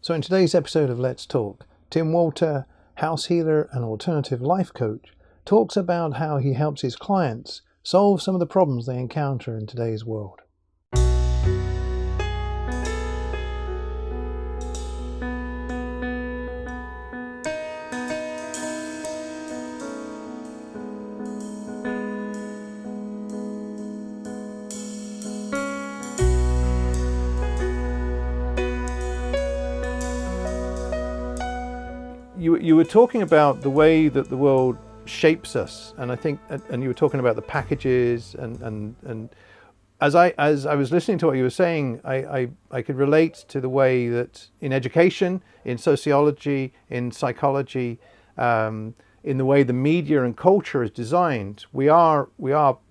So in today's episode of Let's Talk, Tim Walter, house healer and alternative life coach, talks about how he helps his clients solve some of the problems they encounter in today's world. You were talking about the way that the world shapes us, and I think, and you were talking about the packages, and as I was listening to what you were saying, I could relate to the way that in education, in sociology, in psychology, in the way the media and culture is designed, we are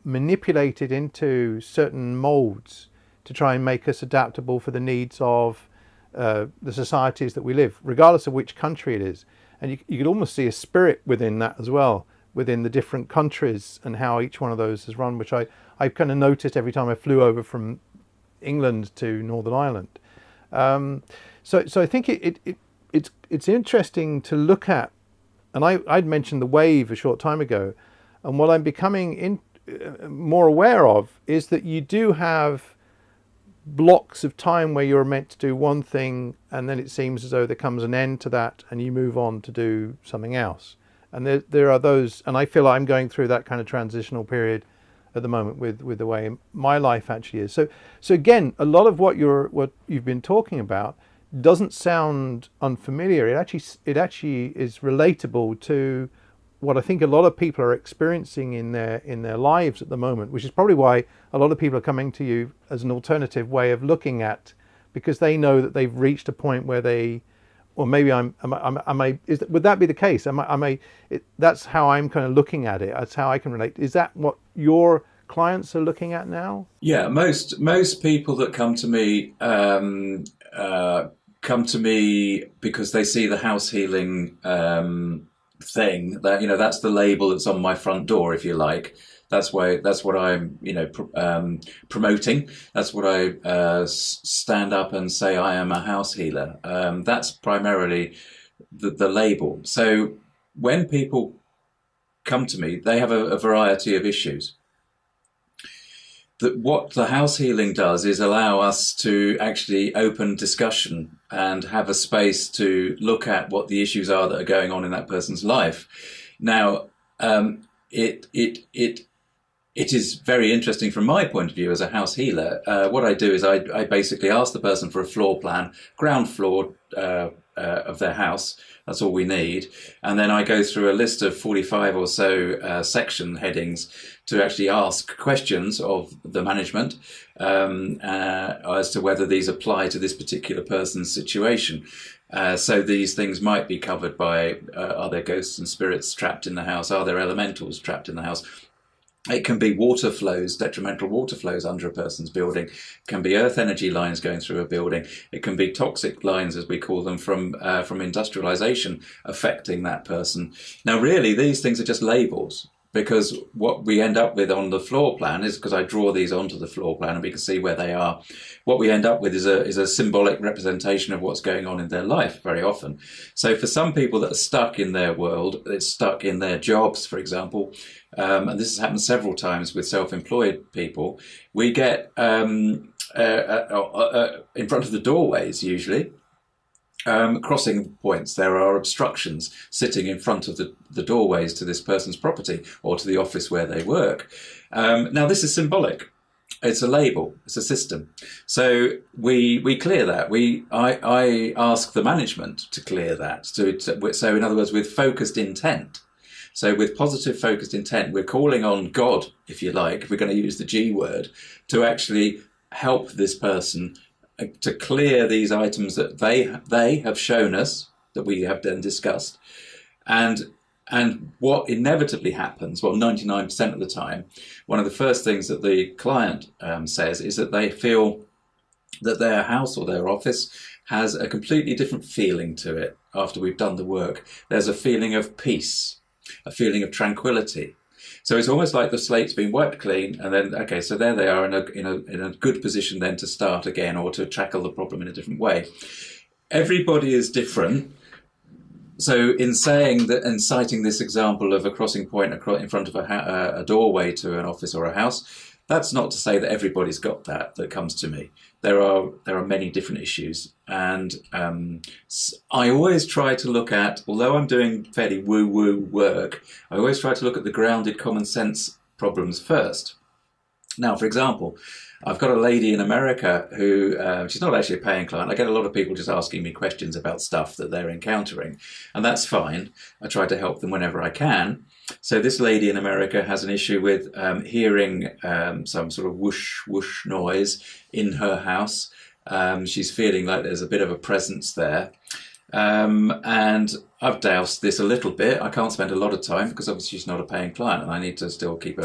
manipulated into certain molds to try and make us adaptable for the needs of the societies that we live, regardless of which country it is. And you could almost see a spirit within that as well, within the different countries and how each one of those is run, which I kind of noticed every time I flew over from England to Northern Ireland. So I think it's interesting to look at, and I'd mentioned the wave a short time ago, and what I'm becoming more aware of is that you do have blocks of time where you're meant to do one thing, and then it seems as though there comes an end to that and you move on to do something else. And there are those, and I feel I'm going through that kind of transitional period at the moment with the way my life actually is. So again, a lot of what you've been talking about doesn't sound unfamiliar. It actually is relatable to what I think a lot of people are experiencing in their lives at the moment, which is probably why a lot of people are coming to you as an alternative way of looking at, because they know that they've reached a point where they, or maybe would that be the case? That's how I'm kind of looking at it. That's how I can relate. Is that what your clients are looking at now? Yeah, most people that come to me because they see the house healing thing, that that's the label that's on my front door, if you like. That's what I'm promoting. That's what I stand up and say I am a house healer. That's primarily the label. So when people come to me, they have a variety of issues. What the house healing does is allow us to actually open discussion and have a space to look at what the issues are that are going on in that person's life. Now, it is very interesting from my point of view as a house healer. What I do is I basically ask the person for a floor plan, ground floor of their house. That's all we need. And then I go through a list of 45 or so section headings to actually ask questions of the management as to whether these apply to this particular person's situation. So these things might be covered by, are there ghosts and spirits trapped in the house? Are there elementals trapped in the house? It can be water flows, detrimental water flows under a person's building. It can be earth energy lines going through a building. It can be toxic lines, as we call them, from industrialization affecting that person. Now, really, these things are just labels, because what we end up with on the floor plan is, because I draw these onto the floor plan and we can see where they are, what we end up with is a symbolic representation of what's going on in their life very often. So for some people that are stuck in their world, it's stuck in their jobs, for example, and this has happened several times with self-employed people, we get in front of the doorways usually, crossing points, there are obstructions sitting in front of the doorways to this person's property or to the office where they work. Now, this is symbolic. It's a label. It's a system. So we clear that. I ask the management to clear that. So in other words, with focused intent. So with positive focused intent, we're calling on God, if you like, if we're going to use the G word, to actually help this person to clear these items that they have shown us, that we have then discussed. And what inevitably happens, well, 99% of the time, one of the first things that the client says is that they feel that their house or their office has a completely different feeling to it after we've done the work. There's a feeling of peace, a feeling of tranquility. So it's almost like the slate's been wiped clean, and then, okay, so there they are in a good position then to start again or to tackle the problem in a different way. everybody is different. So in saying that and citing this example of a crossing point in front of a doorway to an office or a house, that's not to say that everybody's got that comes to me. There are many different issues, and I always try to look at, although I'm doing fairly woo-woo work, I always try to look at the grounded common sense problems first. Now, for example, I've got a lady in America who, she's not actually a paying client. I get a lot of people just asking me questions about stuff that they're encountering, and that's fine. I try to help them whenever I can. So this lady in America has an issue with hearing some sort of whoosh, whoosh noise in her house. She's feeling like there's a bit of a presence there. And I've doused this a little bit. I can't spend a lot of time because obviously she's not a paying client, and I need to still keep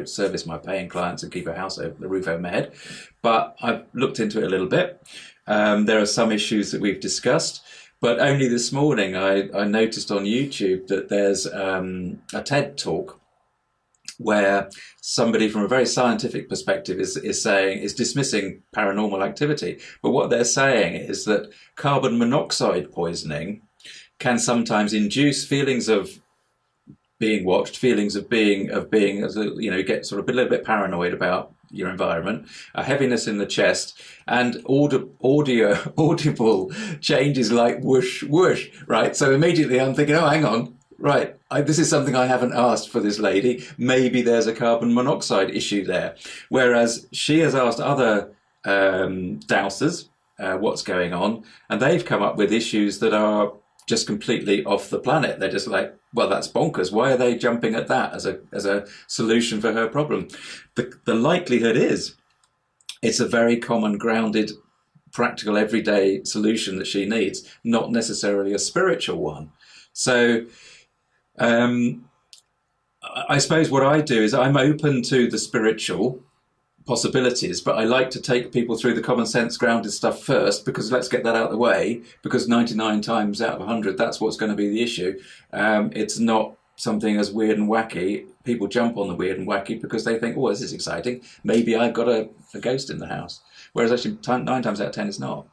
service my paying clients and keep the roof over my head. But I've looked into it a little bit. There are some issues that we've discussed, but only this morning I noticed on YouTube that there's a TED talk where somebody from a very scientific perspective is dismissing paranormal activity. But what they're saying is that carbon monoxide poisoning can sometimes induce feelings of being watched, feelings of being, get sort of a little bit paranoid about your environment, a heaviness in the chest, and audible changes like whoosh, whoosh, right? So immediately I'm thinking, oh, hang on. Right, this is something I haven't asked for this lady. Maybe there's a carbon monoxide issue there. Whereas she has asked other dowsers what's going on, and they've come up with issues that are just completely off the planet. They're just like, well, that's bonkers. Why are they jumping at that as a solution for her problem? The likelihood is it's a very common, grounded, practical, everyday solution that she needs, not necessarily a spiritual one. So I suppose what I do is I'm open to the spiritual possibilities, but I like to take people through the common sense grounded stuff first, because let's get that out of the way, because 99 times out of 100, that's what's going to be the issue. It's not something as weird and wacky. People jump on the weird and wacky because they think, oh, this is exciting. Maybe I've got a ghost in the house. Whereas actually 9 times out of 10 it's not.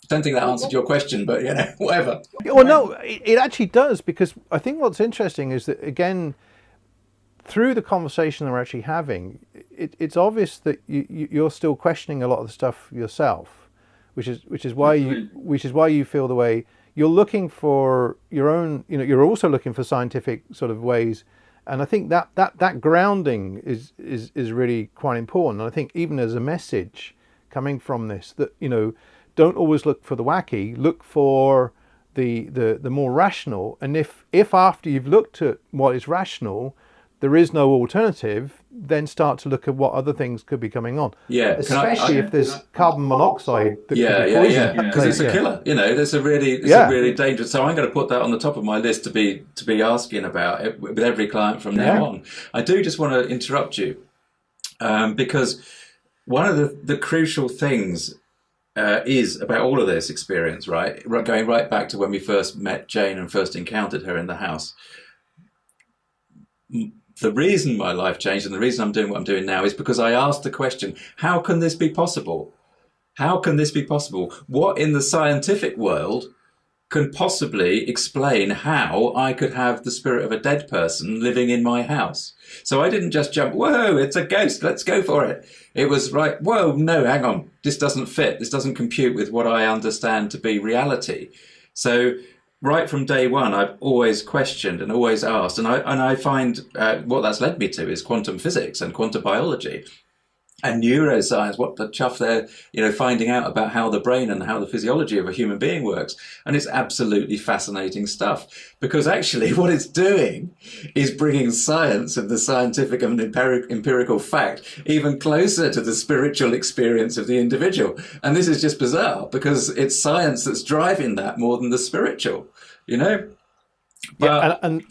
Don't think that answered your question, but whatever. Well, no, it actually does, because I think what's interesting is that, again, through the conversation that we're actually having, it's obvious that you're still questioning a lot of the stuff yourself, which is why you feel the way you're looking for your own. You're also looking for scientific sort of ways, and I think that grounding is really quite important. And I think even as a message coming from this, that don't always look for the wacky, look for the more rational. And if after you've looked at what is rational, there is no alternative, then start to look at what other things could be coming on. Yeah, especially if there's carbon monoxide that could be poison. Because it's a killer. There's a really dangerous. So I'm going to put that on the top of my list to be asking about it with every client from now on. I do just want to interrupt you because one of the crucial things is about all of this experience, right? Going right back to when we first met Jane and first encountered her in the house. The reason my life changed and the reason I'm doing what I'm doing now is because I asked the question, how can this be possible? How can this be possible? What in the scientific world can possibly explain how I could have the spirit of a dead person living in my house? So I didn't just jump, whoa, it's a ghost, let's go for it. It was right, whoa, no, hang on, this doesn't fit. This doesn't compute with what I understand to be reality. So right from day one, I've always questioned and always asked. And I find what that's led me to is quantum physics and quantum biology and neuroscience, what the chuff they're finding out about how the brain and how the physiology of a human being works. And it's absolutely fascinating stuff, because actually what it's doing is bringing science and the scientific and empirical fact even closer to the spiritual experience of the individual. And this is just bizarre, because it's science that's driving that more than the spiritual, But, and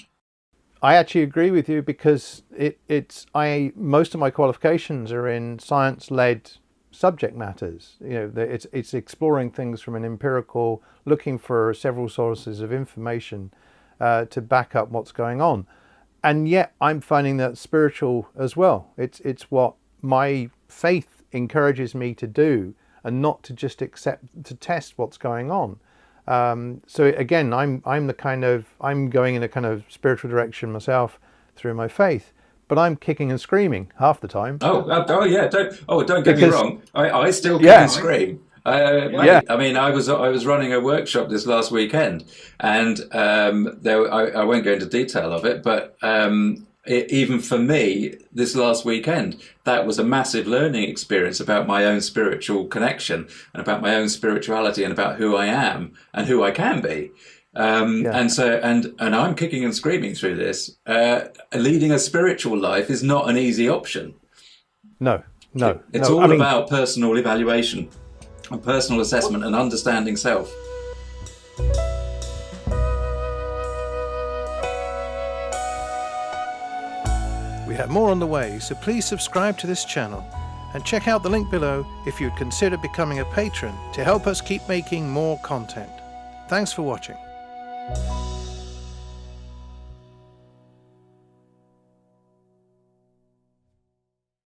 I actually agree with you, because most of my qualifications are in science-led subject matters. It's exploring things from an empirical, looking for several sources of information to back up what's going on, and yet I'm finding that spiritual as well. It's what my faith encourages me to do, and not to just accept to test what's going on. So again, I'm going in a kind of spiritual direction myself through my faith, but I'm kicking and screaming half the time. Oh yeah, don't get me Because wrong. I still kick yeah, and scream. yeah, Mate, I mean, I was running a workshop this last weekend, and I won't go into detail of it, but even for me, this last weekend, that was a massive learning experience about my own spiritual connection and about my own spirituality and about who I am and who I can be. yeah, And I'm kicking and screaming through this. Leading a spiritual life is not an easy option. no, no, It's no. all about personal evaluation and personal assessment and understanding self. We have more on the way, so please subscribe to this channel and check out the link below if you'd consider becoming a patron to help us keep making more content. Thanks for watching.